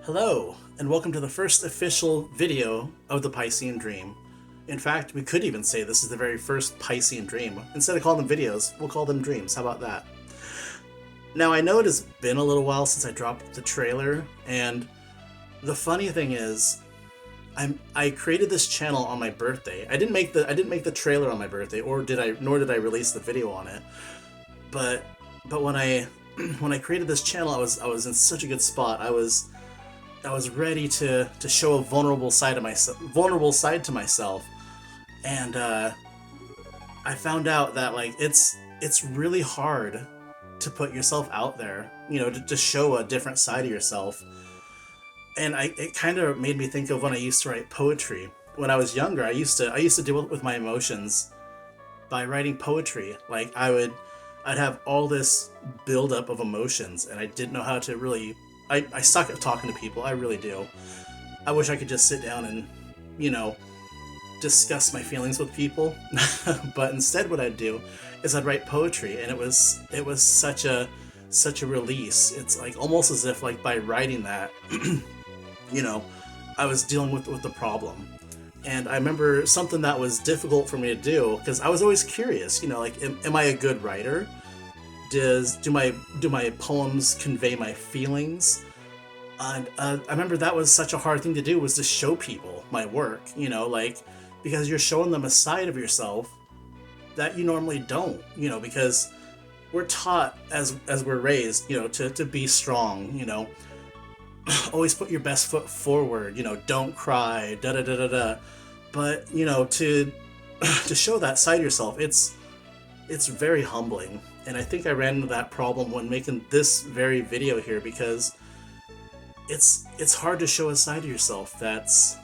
Hello, and welcome to the first official video of the Piscean Dream. In fact, we could even say this is the very first Piscean Dream. Instead of calling them videos, we'll call them dreams. How about that? Now, I know it has been a little while since I dropped the trailer, and the funny thing is, I created this channel on my birthday. I didn't make the trailer on my birthday, nor did I release the video on it. But when I when I created this channel, I was in such a good spot. I was ready to show a vulnerable side to myself, and I found out that it's really hard to put yourself out there, to show a different side of yourself. And it kind of made me think of when I used to write poetry. When I was younger, I used to deal with my emotions by writing poetry. I'd have all this buildup of emotions, and I didn't know how to really. I suck at talking to people. I really do. I wish I could just sit down and, you know, discuss my feelings with people. But instead, what I'd do is I'd write poetry, and it was such a release. It's like almost as if by writing that, you know, I was dealing with the problem. And I remember something that was difficult for me to do because I was always curious. Am I a good writer? Do my poems convey my feelings? And I remember that was such a hard thing to do, was to show people my work. Because you're showing them a side of yourself that you normally don't. Because we're taught as we're raised, to be strong. Always put your best foot forward. Don't cry. Da da da da da. But to to show that side of yourself, it's very humbling. And I think I ran into that problem when making this very video here, because it's hard to show a side of yourself that's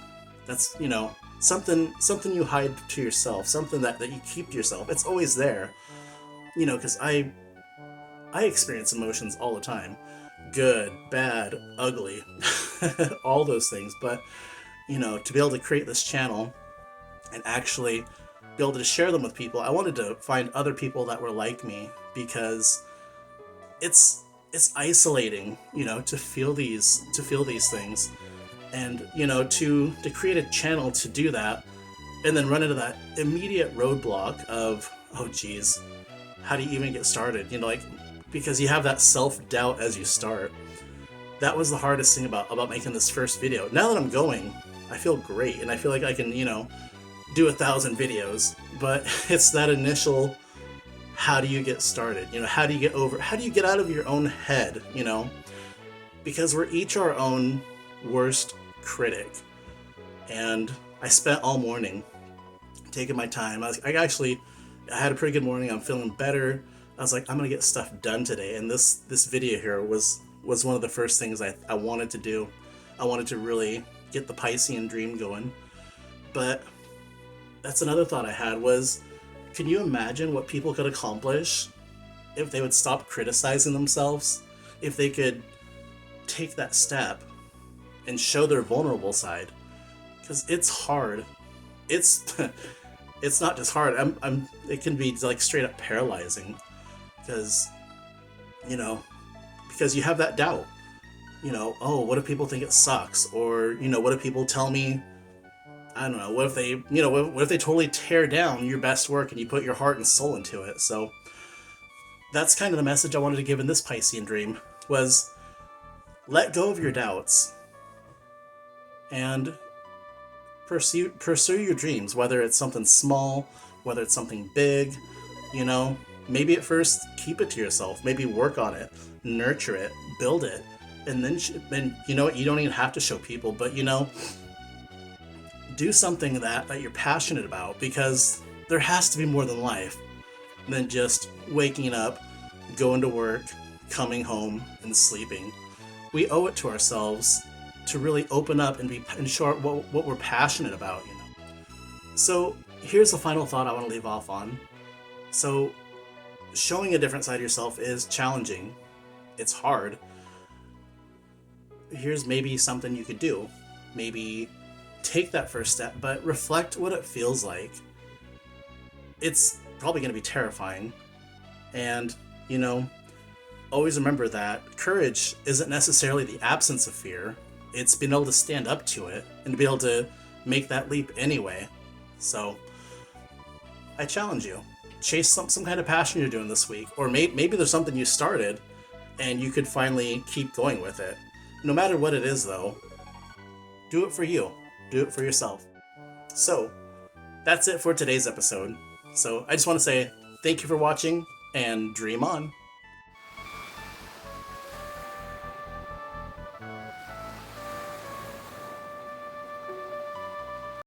something you hide to yourself, something that you keep to yourself. It's always there. Because I experience emotions all the time. Good, bad, ugly, all those things. But to be able to create this channel and actually be able to share them with people, I wanted to find other people that were like me, because it's isolating, to feel these things, and to create a channel to do that, and then run into that immediate roadblock of, oh geez, how do you even get started? Because you have that self-doubt as you start. That was the hardest thing about making this first video. Now that I'm going, I feel great, and I feel like I can do 1,000 videos, but it's that initial, how do you get started? How do you get out of your own head? Because we're each our own worst critic. And I spent all morning taking my time. I had a pretty good morning. I'm feeling better. I was like, I'm gonna get stuff done today. And this video here was one of the first things I wanted to do. I wanted to really get the Piscean Dream going. But that's another thought I had was, can you imagine what people could accomplish if they would stop criticizing themselves? If they could take that step and show their vulnerable side? Because it's hard. It's it's not just hard. It can be straight up paralyzing, because because you have that doubt. Oh, what if people think it sucks? Or what if people tell me, I don't know, what if they, what if they totally tear down your best work and you put your heart and soul into it? So that's kind of the message I wanted to give in this Piscean Dream, was let go of your doubts and pursue your dreams, whether it's something small, whether it's something big. Maybe at first keep it to yourself, maybe work on it, nurture it, build it, and then you know what, you don't even have to show people, but do something that you're passionate about, because there has to be more than life than just waking up, going to work, coming home, and sleeping. We owe it to ourselves to really open up and show what we're passionate about. So here's the final thought I want to leave off on. So showing a different side of yourself is challenging. It's hard. Here's maybe something you could do. Maybe take that first step, but reflect what it feels like. It's probably going to be terrifying. And, always remember that courage isn't necessarily the absence of fear. it's been able to stand up to it and to be able to make that leap anyway. So I challenge you. Chase some kind of passion you're doing this week. Or maybe there's something you started and you could finally keep going with it. No matter what it is, though, do it for you. Do it for yourself. So that's it for today's episode. So I just want to say thank you for watching and dream on.